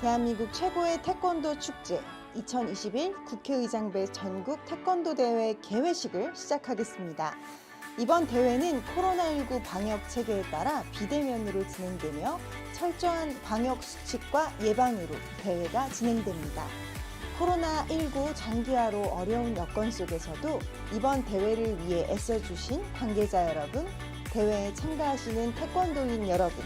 대한민국 최고의 태권도 축제 2021 국회의장배 전국 태권도 대회 개회식을 시작하겠습니다. 이번 대회는 코로나19 방역 체계에 따라 비대면으로 진행되며 철저한 방역 수칙과 예방으로 대회가 진행됩니다. 코로나19 장기화로 어려운 여건 속에서도 이번 대회를 위해 애써주신 관계자 여러분, 대회에 참가하시는 태권도인 여러분,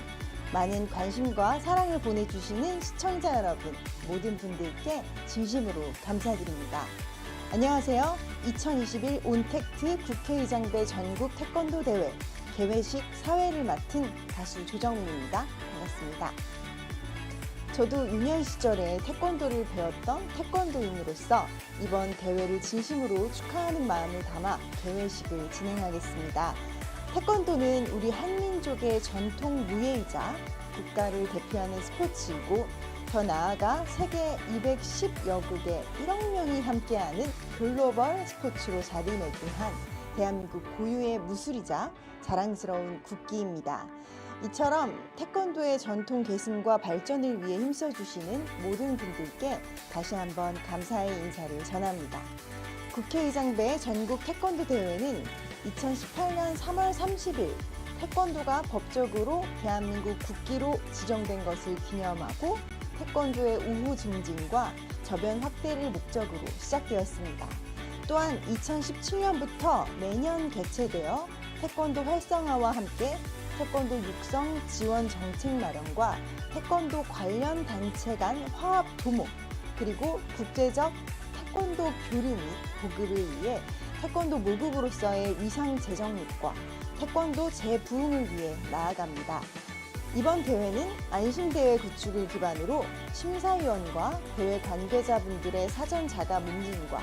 많은 관심과 사랑을 보내주시는 시청자 여러분, 모든 분들께 진심으로 감사드립니다. 안녕하세요. 2021 온택트 국회의장배 전국 태권도 대회 개회식 사회를 맡은 가수 조정민입니다. 반갑습니다. 저도 유년 시절에 태권도를 배웠던 태권도인으로서 이번 대회를 진심으로 축하하는 마음을 담아 개회식을 진행하겠습니다. 태권도는 우리 한민족의 전통 무예이자 국가를 대표하는 스포츠이고 더 나아가 세계 210여국의 1억 명이 함께하는 글로벌 스포츠로 자리매김한 대한민국 고유의 무술이자 자랑스러운 국기입니다. 이처럼 태권도의 전통 계승과 발전을 위해 힘써주시는 모든 분들께 다시 한번 감사의 인사를 전합니다. 국회의장배 전국 태권도 대회는 2018년 3월 30일 태권도가 법적으로 대한민국 국기로 지정된 것을 기념하고 태권도의 우호 증진과 저변 확대를 목적으로 시작되었습니다. 또한 2017년부터 매년 개최되어 태권도 활성화와 함께 태권도 육성 지원 정책 마련과 태권도 관련 단체 간 화합 도모, 그리고 국제적 태권도 교류 및 보급을 위해 태권도 모국으로서의 위상 재정 및과 태권도 재부흥을 위해 나아갑니다. 이번 대회는 안심대회 구축을 기반으로 심사위원과 대회 관계자분들의 사전 자가 문진과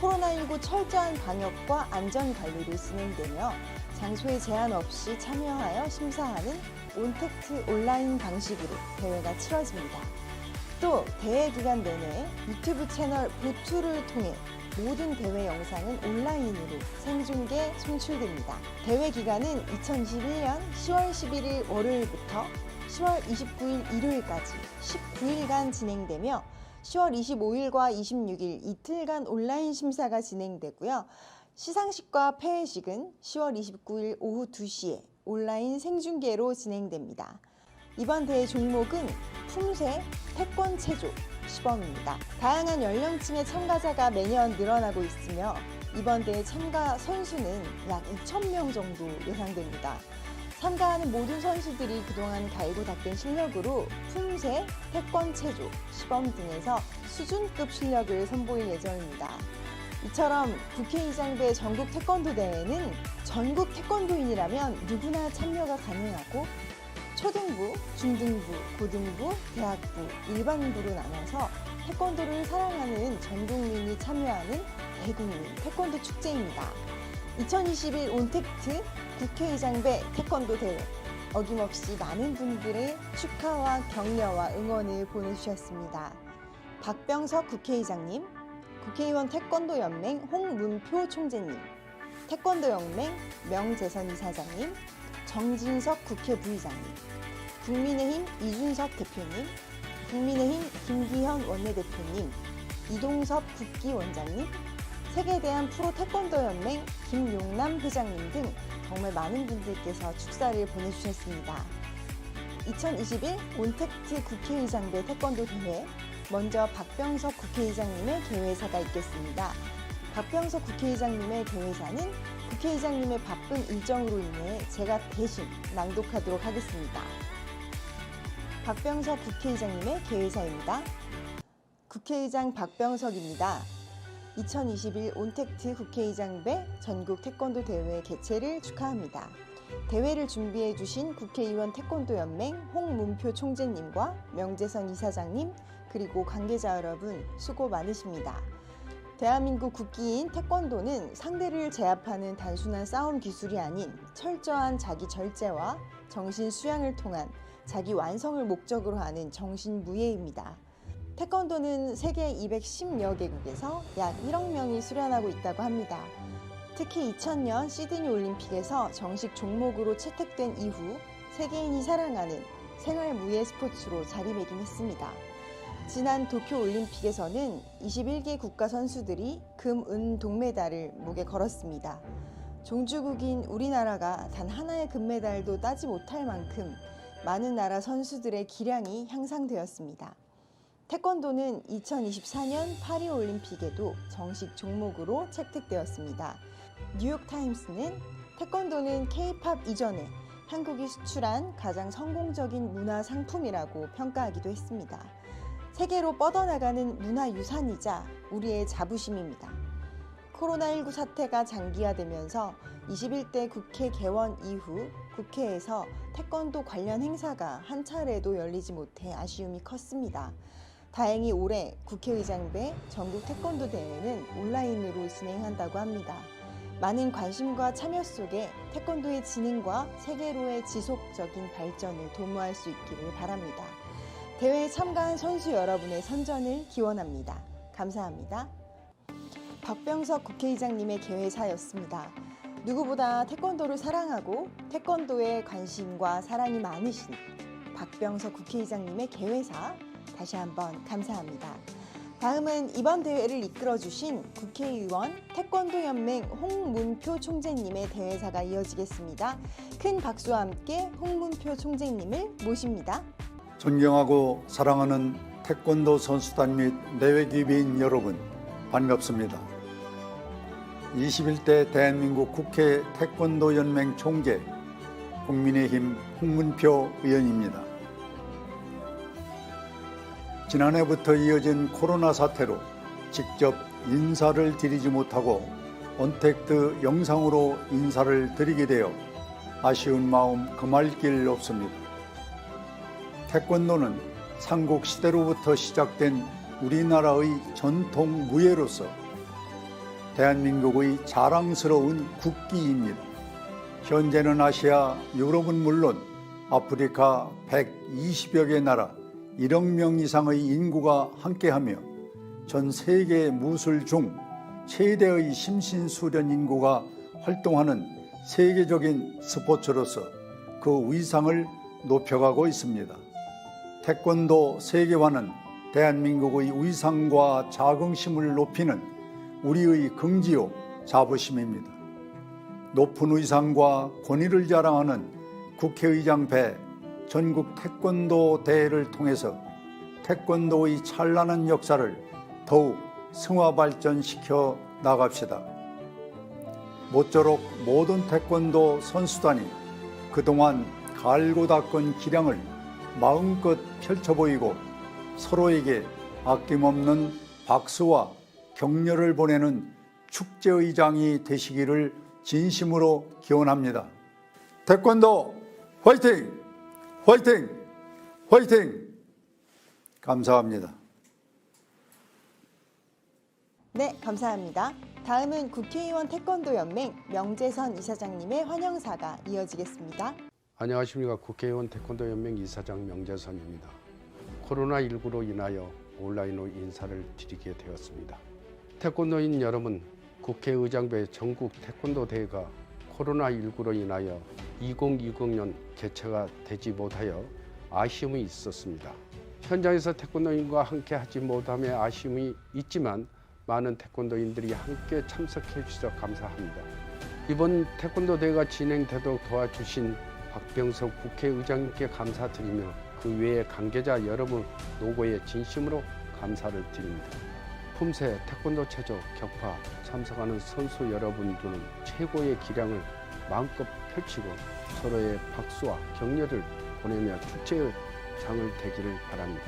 코로나19 철저한 방역과 안전관리를 진행되며 장소에 제한 없이 참여하여 심사하는 온택트 온라인 방식으로 대회가 치러집니다. 또 대회 기간 내내 유튜브 채널 보투를 통해 모든 대회 영상은 온라인으로 생중계 송출됩니다. 대회 기간은 2021년 10월 11일 월요일부터 10월 29일 일요일까지 19일간 진행되며 10월 25일과 26일 이틀간 온라인 심사가 진행되고요. 시상식과 폐회식은 10월 29일 오후 2시에 온라인 생중계로 진행됩니다. 이번 대회 종목은 품새, 태권, 체조, 시범입니다. 다양한 연령층의 참가자가 매년 늘어나고 있으며 이번 대회 참가 선수는 약 2,000명 정도 예상됩니다. 참가하는 모든 선수들이 그동안 갈고 닦은 실력으로 품새, 태권, 체조, 시범 등에서 수준급 실력을 선보일 예정입니다. 이처럼 국회의장배 전국 태권도 대회는 전국 태권도인이라면 누구나 참여가 가능하고 초등부, 중등부, 고등부, 대학부, 일반부로 나눠서 태권도를 사랑하는 전 국민이 참여하는 대국민 태권도 축제입니다. 2021 온택트 국회의장배 태권도 대회 어김없이 많은 분들의 축하와 격려와 응원을 보내주셨습니다. 박병석 국회의장님, 국회의원 태권도연맹 홍문표 총재님, 태권도연맹 명재선 이사장님, 정진석 국회 부의장님, 국민의힘 이준석 대표님, 국민의힘 김기현 원내대표님, 이동섭 국기원장님, 세계대한 프로태권도연맹 김용남 회장님 등 정말 많은 분들께서 축사를 보내주셨습니다. 2021 온택트 국회의장배 태권도 대회, 먼저 박병석 국회의장님의 개회사가 있겠습니다. 박병석 국회의장님의 개회사는 국회의장님의 바쁜 일정으로 인해 제가 대신 낭독하도록 하겠습니다. 박병석 국회의장님의 개회사입니다. 국회의장 박병석입니다. 2021 온택트 국회의장배 전국 태권도 대회 개최를 축하합니다. 대회를 준비해 주신 국회의원 태권도연맹 홍문표 총재님과 명재선 이사장님, 그리고 관계자 여러분 수고 많으십니다. 대한민국 국기인 태권도는 상대를 제압하는 단순한 싸움 기술이 아닌 철저한 자기 절제와 정신 수양을 통한 자기 완성을 목적으로 하는 정신무예입니다. 태권도는 세계 210여 개국에서 약 1억 명이 수련하고 있다고 합니다. 특히 2000년 시드니 올림픽에서 정식 종목으로 채택된 이후 세계인이 사랑하는 생활 무예 스포츠로 자리매김했습니다. 지난 도쿄올림픽에서는 21개 국가 선수들이 금, 은, 동메달을 목에 걸었습니다. 종주국인 우리나라가 단 하나의 금메달도 따지 못할 만큼 많은 나라 선수들의 기량이 향상되었습니다. 태권도는 2024년 파리올림픽에도 정식 종목으로 채택되었습니다. 뉴욕타임스는 태권도는 K-팝 이전에 한국이 수출한 가장 성공적인 문화상품이라고 평가하기도 했습니다. 세계로 뻗어나가는 문화유산이자 우리의 자부심입니다. 코로나19 사태가 장기화되면서 21대 국회 개원 이후 국회에서 태권도 관련 행사가 한 차례도 열리지 못해 아쉬움이 컸습니다. 다행히 올해 국회의장배 전국 태권도 대회는 온라인으로 진행한다고 합니다. 많은 관심과 참여 속에 태권도의 진흥과 세계로의 지속적인 발전을 도모할 수 있기를 바랍니다. 대회에 참가한 선수 여러분의 선전을 기원합니다. 감사합니다. 박병석 국회의장님의 개회사였습니다. 누구보다 태권도를 사랑하고 태권도에 관심과 사랑이 많으신 박병석 국회의장님의 개회사 다시 한번 감사합니다. 다음은 이번 대회를 이끌어주신 국회의원 태권도연맹 홍문표 총재님의 대회사가 이어지겠습니다. 큰 박수와 함께 홍문표 총재님을 모십니다. 존경하고 사랑하는 태권도 선수단 및 내외기비인 여러분, 반갑습니다. 21대 대한민국 국회 태권도연맹 총재 국민의힘 홍문표 의원입니다. 지난해부터 이어진 코로나 사태로 직접 인사를 드리지 못하고 언택트 영상으로 인사를 드리게 되어 아쉬운 마음 금할 길 없습니다. 태권도는 삼국시대로부터 시작된 우리나라의 전통 무예로서 대한민국의 자랑스러운 국기입니다. 현재는 아시아, 유럽은 물론 아프리카 120여 개 나라 1억 명 이상의 인구가 함께하며 전 세계 무술 중 최대의 심신수련 인구가 활동하는 세계적인 스포츠로서 그 위상을 높여가고 있습니다. 태권도 세계화는 대한민국의 위상과 자긍심을 높이는 우리의 긍지요 자부심입니다. 높은 위상과 권위를 자랑하는 국회의장 배 전국 태권도 대회를 통해서 태권도의 찬란한 역사를 더욱 승화 발전시켜 나갑시다. 모쪼록 모든 태권도 선수단이 그동안 갈고 닦은 기량을 마음껏 펼쳐 보이고 서로에게 아낌없는 박수와 격려를 보내는 축제의장이 되시기를 진심으로 기원합니다. 태권도 화이팅! 화이팅! 화이팅! 감사합니다. 네, 감사합니다. 다음은 국회의원 태권도연맹 명재선 이사장님의 환영사가 이어지겠습니다. 안녕하십니까. 국회의원 태권도연맹 이사장 명재선입니다. 코로나19로 인하여 온라인으로 인사를 드리게 되었습니다. 태권도인 여러분, 국회의장배 전국 태권도 대회가 코로나19로 인하여 2020년 개최가 되지 못하여 아쉬움이 있었습니다. 현장에서 태권도인과 함께 하지 못함에 아쉬움이 있지만 많은 태권도인들이 함께 참석해 주셔서 감사합니다. 이번 태권도 대회가 진행되도록 도와주신 박병석 국회의장님께 감사드리며 그 외의 관계자 여러분 노고에 진심으로 감사를 드립니다. 품새, 태권도 체조, 격파 참석하는 선수 여러분들은 최고의 기량을 마음껏 펼치고 서로의 박수와 격려를 보내며 축제의 장을 되기를 바랍니다.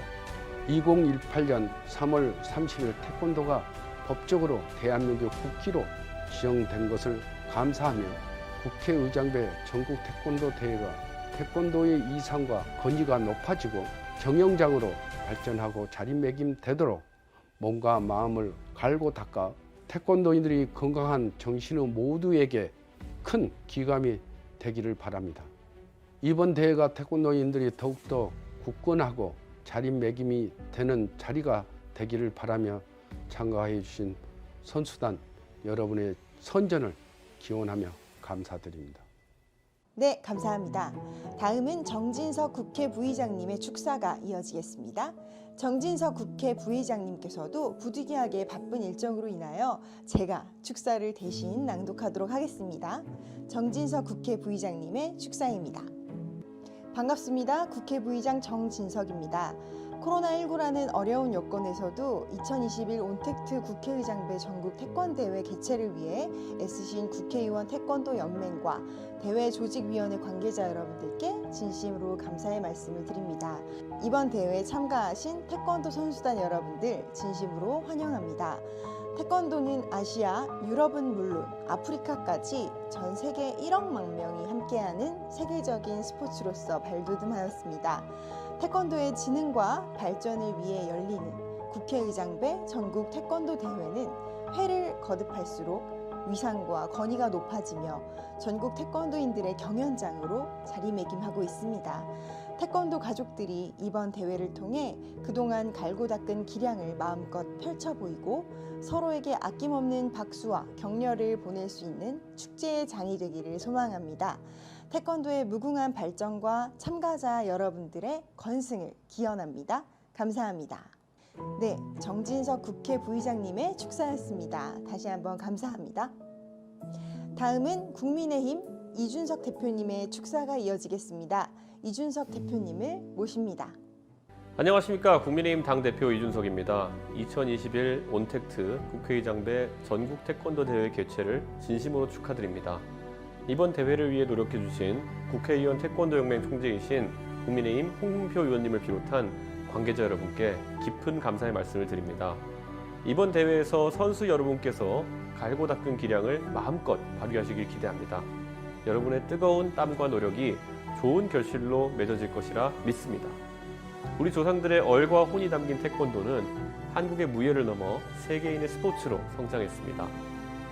2018년 3월 30일 태권도가 법적으로 대한민국 국기로 지정된 것을 감사하며 국회의장배 전국 태권도 대회가 태권도의 이상과 권위가 높아지고 경영장으로 발전하고 자리매김되도록 몸과 마음을 갈고 닦아 태권도인들이 건강한 정신의 모두에게 큰 기감이 되기를 바랍니다. 이번 대회가 태권도인들이 더욱더 굳건하고 자리매김이 되는 자리가 되기를 바라며 참가해 주신 선수단 여러분의 선전을 기원하며 감사드립니다. 네, 감사합니다. 다음은 정진석 국회 부의장님의 축사가 이어지겠습니다. 정진석 국회 부의장님께서도 부득이하게 바쁜 일정으로 인하여 제가 축사를 대신 낭독하도록 하겠습니다. 정진석 국회 부의장님의 축사입니다. 반갑습니다. 국회 부의장 정진석입니다. 코로나19라는 어려운 여건에서도 2021 온택트 국회의장배 전국 태권대회 개최를 위해 애쓰신 국회의원 태권도 연맹과 대회 조직위원회 관계자 여러분들께 진심으로 감사의 말씀을 드립니다. 이번 대회에 참가하신 태권도 선수단 여러분들 진심으로 환영합니다. 태권도는 아시아, 유럽은 물론 아프리카까지 전 세계 1억만 명이 함께하는 세계적인 스포츠로서 발돋움하였습니다. 태권도의 진흥과 발전을 위해 열리는 국회의장배 전국 태권도 대회는 회를 거듭할수록 위상과 권위가 높아지며 전국 태권도인들의 경연장으로 자리매김하고 있습니다. 태권도 가족들이 이번 대회를 통해 그동안 갈고 닦은 기량을 마음껏 펼쳐 보이고 서로에게 아낌없는 박수와 격려를 보낼 수 있는 축제의 장이 되기를 소망합니다. 태권도의 무궁한 발전과 참가자 여러분들의 건승을 기원합니다. 감사합니다. 네, 정진석 국회 부의장님의 축사였습니다. 다시 한번 감사합니다. 다음은 국민의힘 이준석 대표님의 축사가 이어지겠습니다. 이준석 대표님을 모십니다. 안녕하십니까. 국민의힘 당대표 이준석입니다. 2021 온택트 국회의장배 전국 태권도 대회 개최를 진심으로 축하드립니다. 이번 대회를 위해 노력해주신 국회의원 태권도연맹 총재이신 국민의힘 홍문표 의원님을 비롯한 관계자 여러분께 깊은 감사의 말씀을 드립니다. 이번 대회에서 선수 여러분께서 갈고 닦은 기량을 마음껏 발휘하시길 기대합니다. 여러분의 뜨거운 땀과 노력이 좋은 결실로 맺어질 것이라 믿습니다. 우리 조상들의 얼과 혼이 담긴 태권도는 한국의 무예를 넘어 세계인의 스포츠로 성장했습니다.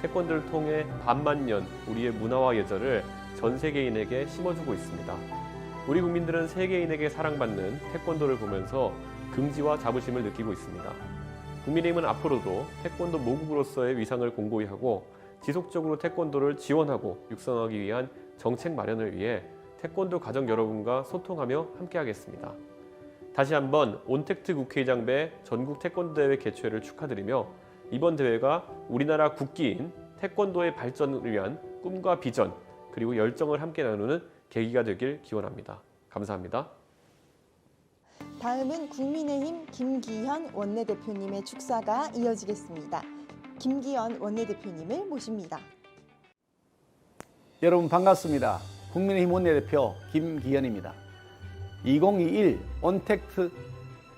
태권도를 통해 반만년 우리의 문화와 예절을 전 세계인에게 심어주고 있습니다. 우리 국민들은 세계인에게 사랑받는 태권도를 보면서 긍지와 자부심을 느끼고 있습니다. 국민의힘은 앞으로도 태권도 모국으로서의 위상을 공고히 하고 지속적으로 태권도를 지원하고 육성하기 위한 정책 마련을 위해 태권도 가족 여러분과 소통하며 함께하겠습니다. 다시 한번 온택트 국회의장배 전국 태권도대회 개최를 축하드리며 이번 대회가 우리나라 국기인 태권도의 발전을 위한 꿈과 비전 그리고 열정을 함께 나누는 계기가 되길 기원합니다. 감사합니다. 다음은 국민의힘 김기현 원내대표님의 축사가 이어지겠습니다. 김기현 원내대표님을 모십니다. 여러분 반갑습니다. 국민의힘 원내대표 김기현입니다. 2021 온택트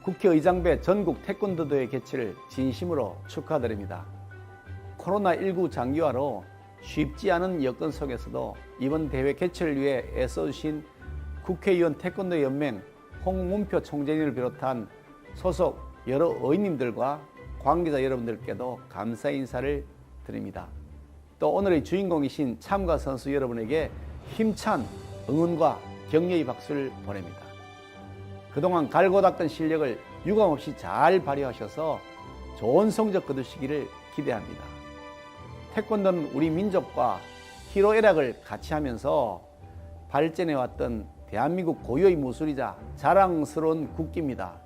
국회의장배 전국 태권도 대회 개최를 진심으로 축하드립니다. 코로나19 장기화로 쉽지 않은 여건 속에서도 이번 대회 개최를 위해 애써주신 국회의원 태권도 연맹 홍문표 총재님을 비롯한 소속 여러 의원님들과 관계자 여러분들께도 감사 인사를 드립니다. 또 오늘의 주인공이신 참가 선수 여러분에게 힘찬 응원과 격려의 박수를 보냅니다. 그동안 갈고 닦은 실력을 유감없이 잘 발휘하셔서 좋은 성적 거두시기를 기대합니다. 태권도는 우리 민족과 희로애락을 같이 하면서 발전해왔던 대한민국 고유의 무술이자 자랑스러운 국기입니다.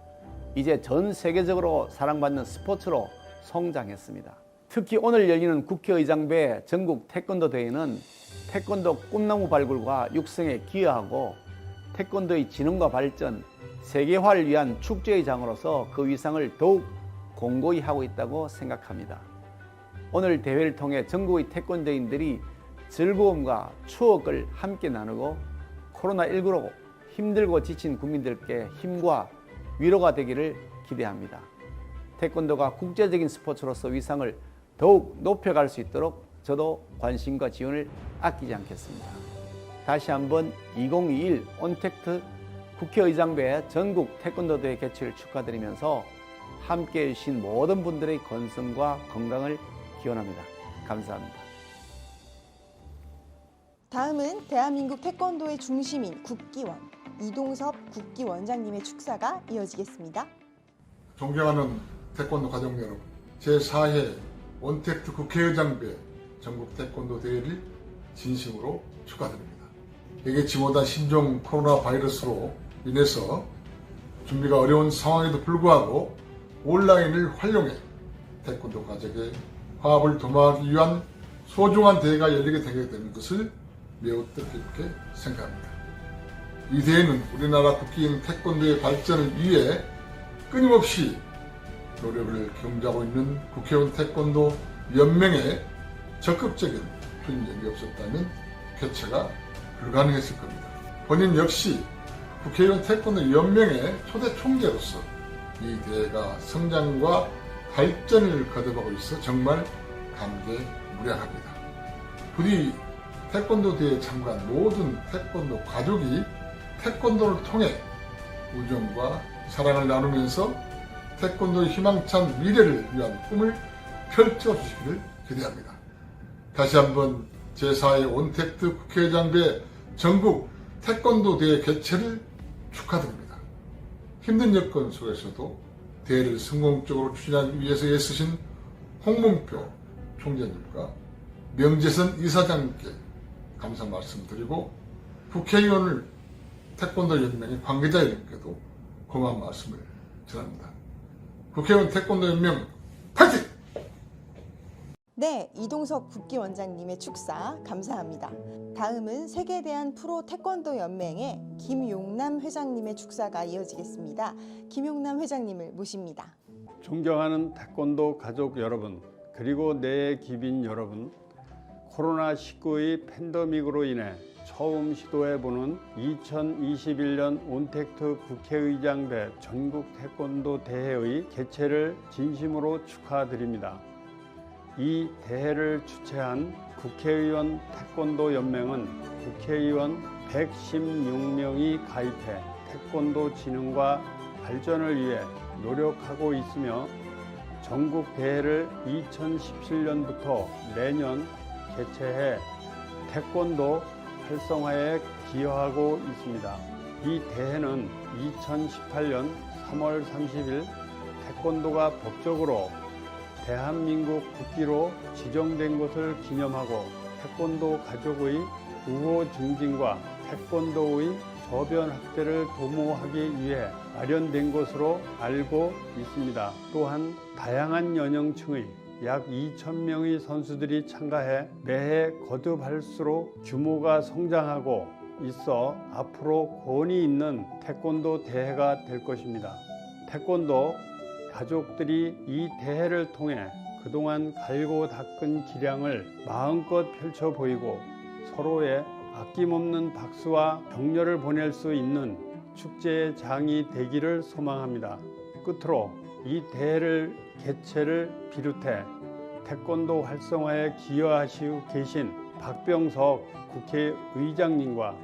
이제 전 세계적으로 사랑받는 스포츠로 성장했습니다. 특히 오늘 열리는 국회의장배 전국 태권도 대회는 태권도 꿈나무 발굴과 육성에 기여하고 태권도의 진흥과 발전, 세계화를 위한 축제의 장으로서 그 위상을 더욱 공고히 하고 있다고 생각합니다. 오늘 대회를 통해 전국의 태권도인들이 즐거움과 추억을 함께 나누고 코로나19로 힘들고 지친 국민들께 힘과 위로가 되기를 기대합니다. 태권도가 국제적인 스포츠로서 위상을 더욱 높여갈 수 있도록 저도 관심과 지원을 아끼지 않겠습니다. 다시 한번 2021 온택트 국회의장배 전국 태권도 대회 개최를 축하드리면서 함께해 주신 모든 분들의 건승과 건강을 기원합니다. 감사합니다. 다음은 대한민국 태권도의 중심인 국기원 이동섭 국기원장님의 축사가 이어지겠습니다. 존경하는 태권도 가족 여러분, 제4회 온택트 국회의장배 전국 태권도 대회를 진심으로 축하드립니다. 예기치 못한 신종 코로나 바이러스로 인해서 준비가 어려운 상황에도 불구하고 온라인을 활용해 태권도 가족의 화합을 도모하기 위한 소중한 대회가 열리게 되게 되는 것을 매우 뜻깊게 생각합니다. 이 대회는 우리나라 국기인 태권도의 발전을 위해 끊임없이 노력을 경주하고 있는 국회의원 태권도 연맹의 적극적인 투입력이 없었다면 개최가 불가능했을 겁니다. 본인 역시 국회의원 태권도 연맹의 초대 총재로서 이 대회가 성장과 발전을 거듭하고 있어 정말 감개무량합니다. 부디 태권도 대회에 참가한 모든 태권도 가족이 태권도를 통해 우정과 사랑을 나누면서 태권도의 희망찬 미래를 위한 꿈을 펼쳐주시기를 기대합니다. 다시 한번 제4회 온택트 국회의장배 전국 태권도 대회 개최를 축하드립니다. 힘든 여건 속에서도 대회를 성공적으로 추진하기 위해서 애쓰신 홍문표 총재님과 명재선 이사장님께 감사 말씀드리고 국회의원을 태권도 연맹의 관계자 여러분께도 고마운 말씀을 전합니다. 국회의원 태권도 연맹 파이팅! 네, 이동석 국기원장님의 축사 감사합니다. 다음은 세계대한 프로 태권도 연맹의 김용남 회장님의 축사가 이어지겠습니다. 김용남 회장님을 모십니다. 존경하는 태권도 가족 여러분, 그리고 내 기빈 여러분, 코로나19의 팬데믹으로 인해 처음 시도해보는 2021년 온택트 국회의장배 전국 태권도 대회의 개최를 진심으로 축하드립니다. 이 대회를 주최한 국회의원 태권도 연맹은 국회의원 116명이 가입해 태권도 진흥과 발전을 위해 노력하고 있으며 전국 대회를 2017년부터 매년 개최해 태권도 활성화에 기여하고 있습니다. 이 대회는 2018년 3월 30일 태권도가 법적으로 대한민국 국기로 지정된 것을 기념하고 태권도 가족의 우호 증진과 태권도의 저변 확대를 도모하기 위해 마련된 것으로 알고 있습니다. 또한 다양한 연령층의 약 2,000명의 선수들이 참가해 매해 거듭할수록 규모가 성장하고 있어 앞으로 권위 있는 태권도 대회가 될 것입니다. 태권도 가족들이 이 대회를 통해 그동안 갈고 닦은 기량을 마음껏 펼쳐 보이고 서로의 아낌없는 박수와 격려를 보낼 수 있는 축제의 장이 되기를 소망합니다. 끝으로 이 대회를 개최를 비롯해 태권도 활성화에 기여하시고 계신 박병석 국회의장님과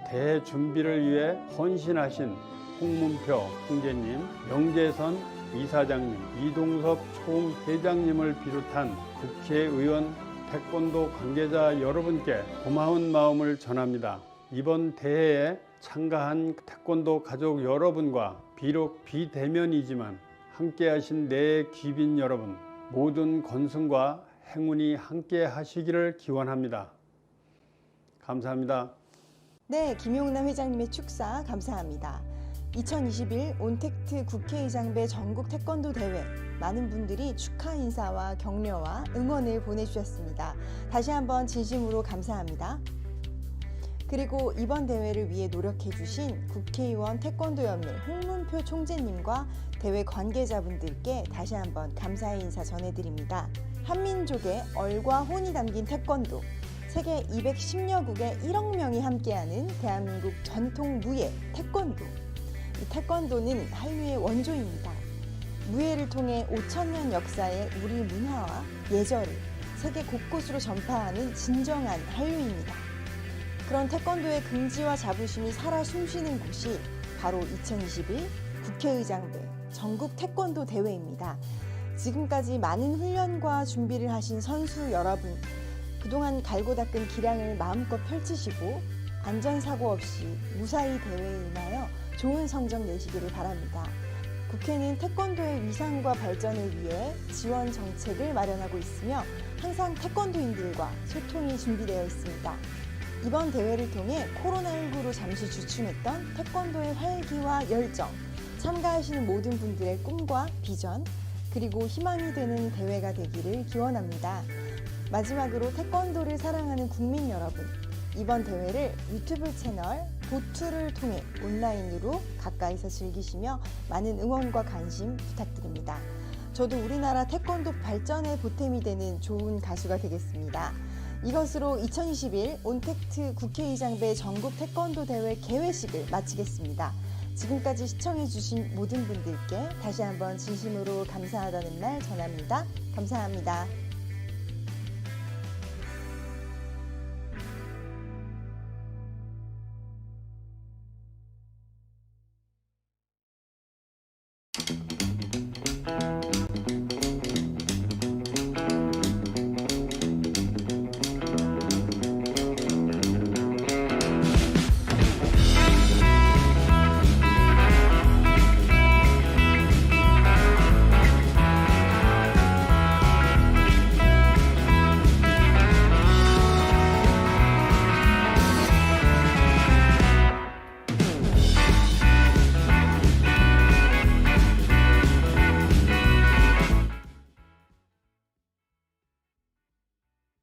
대회 준비를 위해 헌신하신 홍문표 총재님, 명재선 이사장님, 이동섭 총회장님을 비롯한 국회의원 태권도 관계자 여러분께 고마운 마음을 전합니다. 이번 대회에 참가한 태권도 가족 여러분과 비록 비대면이지만 함께하신 내 귀빈 여러분, 모든 건승과 행운이 함께 하시기를 기원합니다. 감사합니다. 네, 김용남 회장님의 축사 감사합니다. 2021 온택트 국회의장배 전국 태권도 대회, 많은 분들이 축하 인사와 격려와 응원을 보내주셨습니다. 다시 한번 진심으로 감사합니다. 그리고 이번 대회를 위해 노력해주신 국회의원 태권도연맹 홍문표 총재님과 대회 관계자분들께 다시 한번 감사의 인사 전해드립니다. 한민족의 얼과 혼이 담긴 태권도, 세계 210여국의 1억 명이 함께하는 대한민국 전통 무예 태권도. 이 태권도는 한류의 원조입니다. 무예를 통해 5,000년 역사의 우리 문화와 예절을 세계 곳곳으로 전파하는 진정한 한류입니다. 그런 태권도의 긍지와 자부심이 살아 숨쉬는 곳이 바로 2021 국회의장배 전국 태권도 대회입니다. 지금까지 많은 훈련과 준비를 하신 선수 여러분, 그동안 갈고 닦은 기량을 마음껏 펼치시고 안전사고 없이 무사히 대회에 임하여 좋은 성적 내시기를 바랍니다. 국회는 태권도의 위상과 발전을 위해 지원 정책을 마련하고 있으며 항상 태권도인들과 소통이 준비되어 있습니다. 이번 대회를 통해 코로나19로 잠시 주춤했던 태권도의 활기와 열정, 참가하시는 모든 분들의 꿈과 비전, 그리고 희망이 되는 대회가 되기를 기원합니다. 마지막으로 태권도를 사랑하는 국민 여러분, 이번 대회를 유튜브 채널 도투를 통해 온라인으로 가까이서 즐기시며 많은 응원과 관심 부탁드립니다. 저도 우리나라 태권도 발전에 보탬이 되는 좋은 가수가 되겠습니다. 이것으로 2021 온택트 국회의장배 전국 태권도 대회 개회식을 마치겠습니다. 지금까지 시청해주신 모든 분들께 다시 한번 진심으로 감사하다는 말 전합니다. 감사합니다.